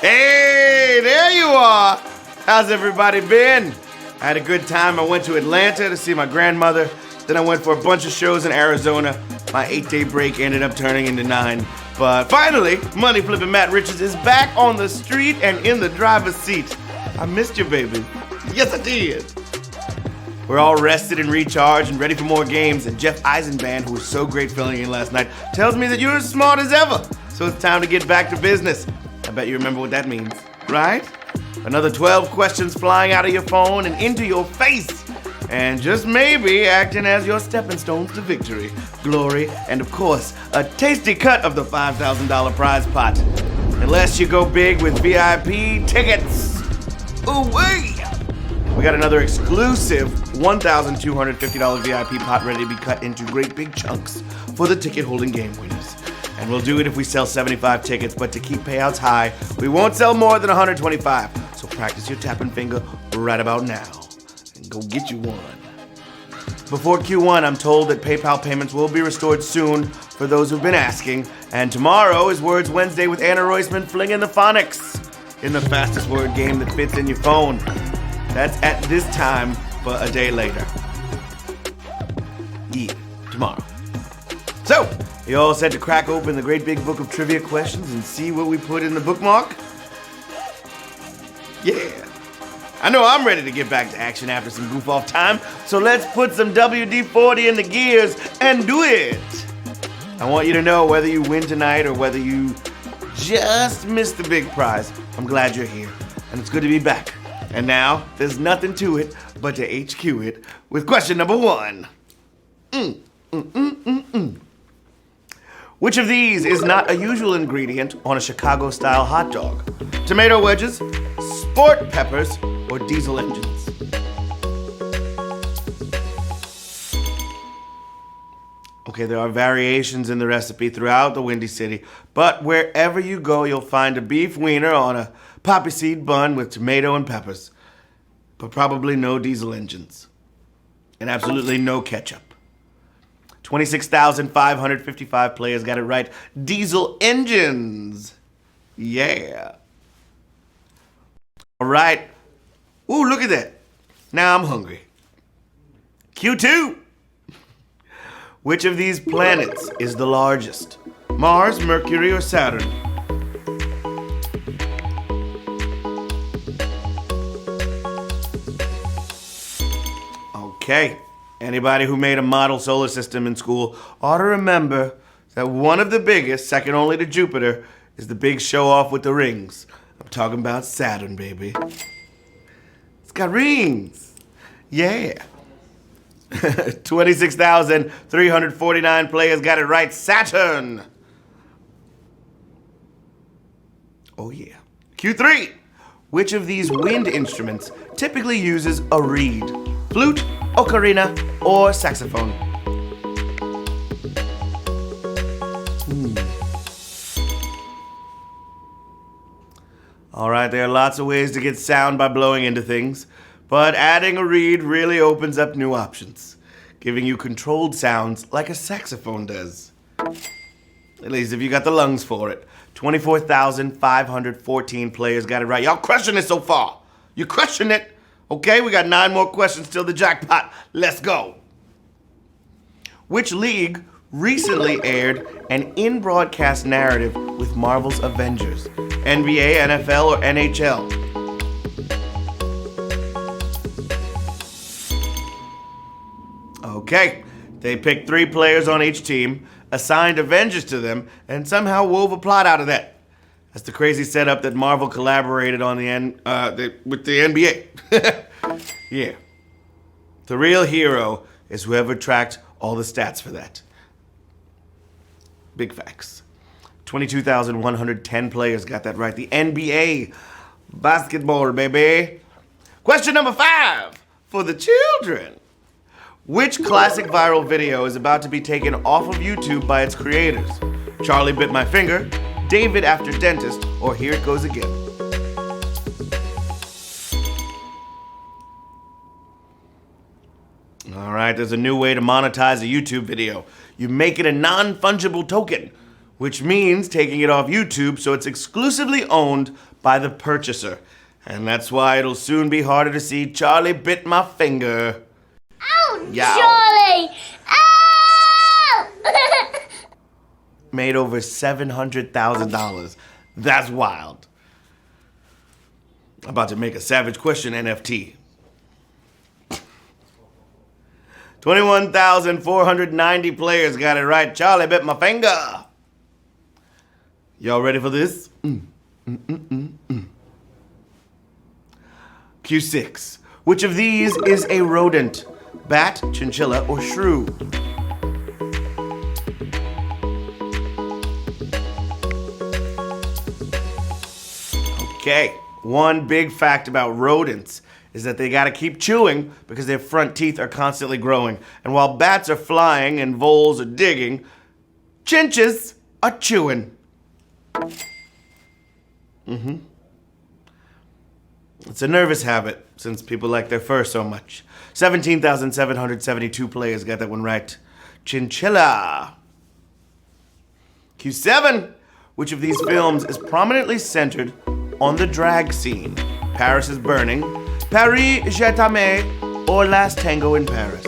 Hey, there you are. How's everybody been? I had a good time. I went to Atlanta to see my grandmother. Then I went for a bunch of shows in Arizona. My 8-day break ended up turning into 9. But finally, money flipping Matt Richards is back on the street and in the driver's seat. I missed you, baby. Yes, I did. We're all rested and recharged and ready for more games. And Jeff Eisenband, who was so great filling in last night, tells me that you're as smart as ever. So it's time to get back to business. I bet you remember what that means, right? Another 12 questions flying out of your phone and into your face. And just maybe acting as your stepping stones to victory, glory, and of course, a tasty cut of the $5,000 prize pot. Unless you go big with VIP tickets. Ooh-wee! We got another exclusive $1,250 VIP pot ready to be cut into great big chunks for the ticket-holding game winners. And we'll do it if we sell 75 tickets, but to keep payouts high, we won't sell more than 125. So practice your tapping finger right about now and go get you one. Before Q1, I'm told that PayPal payments will be restored soon for those who've been asking. And tomorrow is Words Wednesday with Anna Roisman flinging the phonics in the fastest word game that fits in your phone. That's at this time, but a day later. Yeah, tomorrow. So, you all set to crack open the great big book of trivia questions and see what we put in the bookmark? Yeah. I know I'm ready to get back to action after some goof-off time, so let's put some WD-40 in the gears and do it! I want you to know whether you win tonight or whether you just missed the big prize. I'm glad you're here, and it's good to be back. And now, there's nothing to it but to HQ it with question number 1. Which of these is not a usual ingredient on a Chicago-style hot dog? Tomato wedges, sport peppers, or diesel engines? Okay, there are variations in the recipe throughout the Windy City, but wherever you go, you'll find a beef wiener on a poppy seed bun with tomato and peppers, but probably no diesel engines, and absolutely no ketchup. 26,555 players got it right. Diesel engines. Yeah. All right. Ooh, look at that. Now I'm hungry. Q2. Which of these planets is the largest? Mars, Mercury, or Saturn? Okay. Anybody who made a model solar system in school ought to remember that one of the biggest, second only to Jupiter, is the big show-off with the rings. I'm talking about Saturn, baby. It's got rings. Yeah. 26,349 players got it right. Saturn. Oh, yeah. Q3. Which of these wind instruments typically uses a reed? Flute, ocarina, or saxophone? All right, there are lots of ways to get sound by blowing into things, but adding a reed really opens up new options, giving you controlled sounds like a saxophone does. At least if you got the lungs for it. 24,514 players got it right. Y'all crushing it so far. You're crushing it. Okay, we got 9 more questions till the jackpot. Let's go. Which league recently aired an in-broadcast narrative with Marvel's Avengers? NBA, NFL, or NHL? Okay, they picked 3 players on each team, assigned Avengers to them, and somehow wove a plot out of that. That's the crazy setup that Marvel collaborated on with the NBA. Yeah. The real hero is whoever tracked all the stats for that. Big facts. 22,110 players got that right. The NBA. Basketball, baby. Question number 5 for the children. Which classic viral video is about to be taken off of YouTube by its creators? Charlie Bit My Finger, David After Dentist, or Here It Goes Again? All right, there's a new way to monetize a YouTube video. You make it a non-fungible token, which means taking it off YouTube so it's exclusively owned by the purchaser. And that's why it'll soon be harder to see Charlie Bit My Finger. Ow, Yow. Charlie! Ow! Made over $700,000. That's wild. About to make a Savage Question NFT. 21,490 players got it right. Charlie Bit My Finger. Y'all ready for this? Q6. Which of these is a rodent? Bat, chinchilla, or shrew? Okay, one big fact about rodents is that they gotta keep chewing because their front teeth are constantly growing. And while bats are flying and voles are digging, chinches are chewing. It's a nervous habit since people like their fur so much. 17,772 players got that one right. Chinchilla. Q7. Which of these films is prominently centered on the drag scene? Paris is Burning, Paris Je t'aime, or Last Tango in Paris?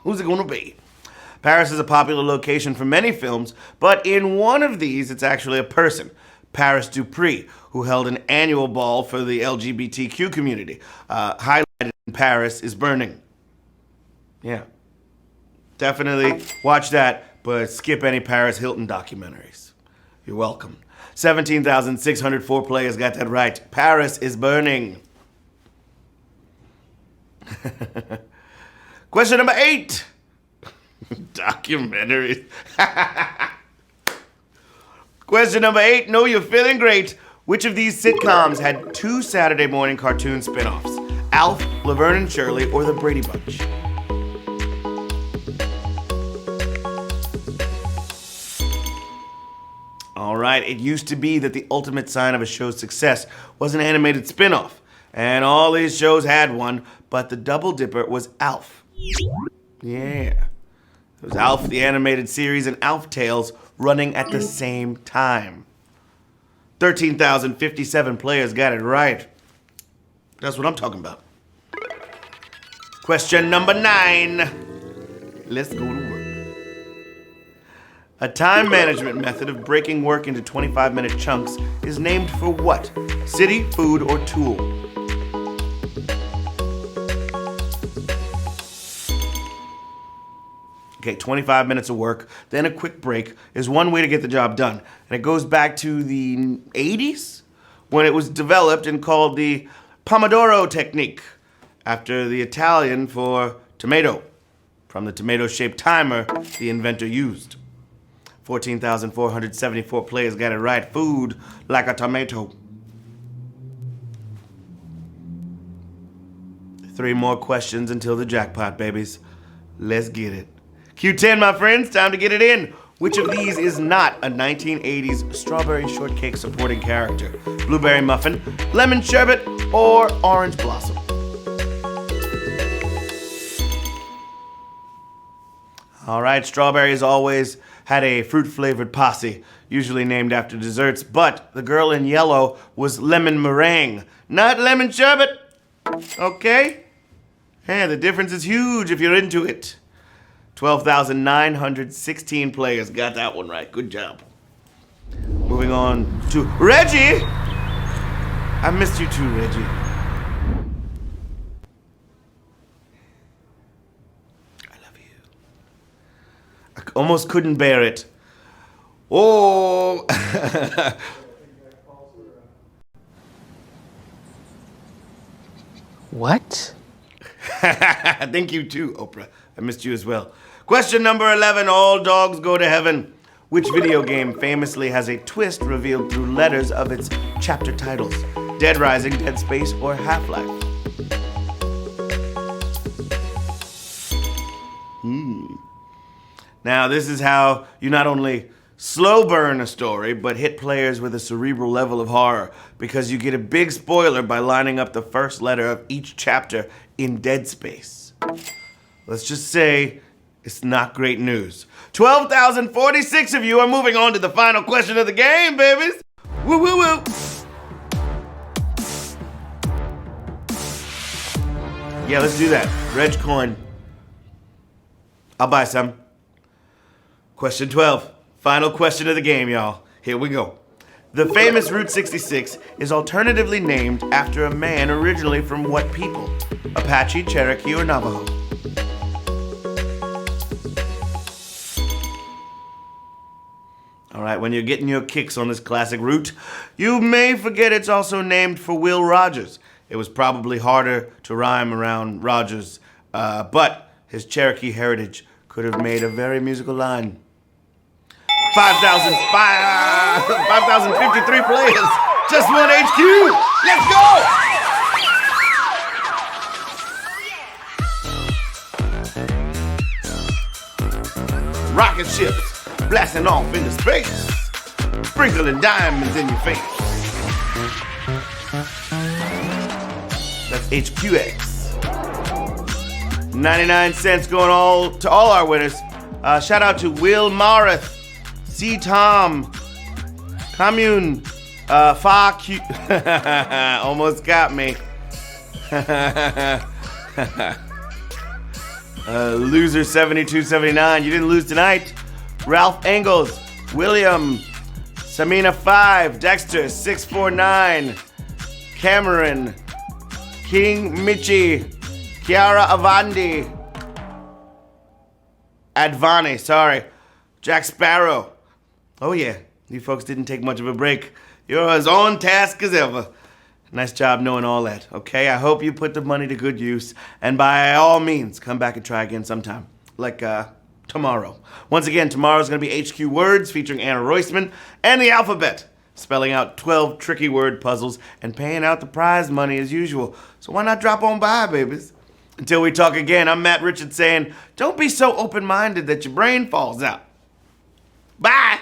Who's it gonna be? Paris is a popular location for many films, but in one of these, it's actually a person, Paris Dupree, who held an annual ball for the LGBTQ community. Highlighted in Paris is Burning. Yeah. Definitely watch that, but skip any Paris Hilton documentaries. You're welcome. 17,604 players got that right. Paris is Burning. Question number 8. Documentaries. Question number 8. Know you're feeling great. Which of these sitcoms had 2 Saturday morning cartoon spin-offs? Alf, Laverne and Shirley, or The Brady Bunch? All right, it used to be that the ultimate sign of a show's success was an animated spin-off. And all these shows had one, but the double dipper was Alf. Yeah. It was Alf, the animated series, and Alf Tales running at the same time. 13,057 players got it right. That's what I'm talking about. Question number 9. Let's go to work. A time management method of breaking work into 25-minute chunks is named for what? City, food, or tool? Okay, 25 minutes of work, then a quick break is one way to get the job done. And it goes back to the 80s when it was developed and called the Pomodoro technique, after the Italian for tomato, from the tomato-shaped timer the inventor used. 14,474 players got it right. Food like a tomato. 3 more questions until the jackpot, babies. Let's get it. Q10, my friends, time to get it in. Which of these is not a 1980s strawberry shortcake supporting character? Blueberry muffin, lemon sherbet, or orange blossom? All right, strawberries always had a fruit-flavored posse, usually named after desserts, but the girl in yellow was lemon meringue, not lemon sherbet. Okay? Yeah, the difference is huge if you're into it. 12,916 players got that one right. Good job. Moving on to Reggie. I missed you too, Reggie. I love you. I almost couldn't bear it. Oh. What? Thank you too, Oprah. I missed you as well. Question number 11, all dogs go to heaven. Which video game famously has a twist revealed through letters of its chapter titles? Dead Rising, Dead Space, or Half-Life? Now, this is how you not only slow burn a story, but hit players with a cerebral level of horror, because you get a big spoiler by lining up the first letter of each chapter in Dead Space. Let's just say It's not great news. 12,046 of you are moving on to the final question of the game, babies. Woo, woo, woo. Yeah, let's do that. Reg coin. I'll buy some. Question 12. Final question of the game, y'all. Here we go. The famous Route 66 is alternatively named after a man originally from what people? Apache, Cherokee, or Navajo? All right, when you're getting your kicks on this classic route, you may forget it's also named for Will Rogers. It was probably harder to rhyme around Rogers, but his Cherokee heritage could have made a very musical line. 5,053 players, just one HQ. Let's go! Rocket ships blasting off into space, sprinkling diamonds in your face. That's HQX. 99 cents going to all our winners. Shout out to Will Marith, C. Tom, Commune, Fa Q. Almost got me. Loser 7279. You didn't lose tonight. Ralph Engels, William, Samina 5, Dexter 649, Cameron, King Michi, Chiara Avandi, Advani, sorry, Jack Sparrow. Oh yeah, you folks didn't take much of a break. You're as on task as ever. Nice job knowing all that, okay? I hope you put the money to good use, and by all means, come back and try again sometime. Like, tomorrow. Once again, tomorrow's gonna be HQ Words featuring Anna Roisman and the alphabet, spelling out 12 tricky word puzzles and paying out the prize money as usual. So why not drop on by, babies? Until we talk again, I'm Matt Richards saying, don't be so open-minded that your brain falls out. Bye!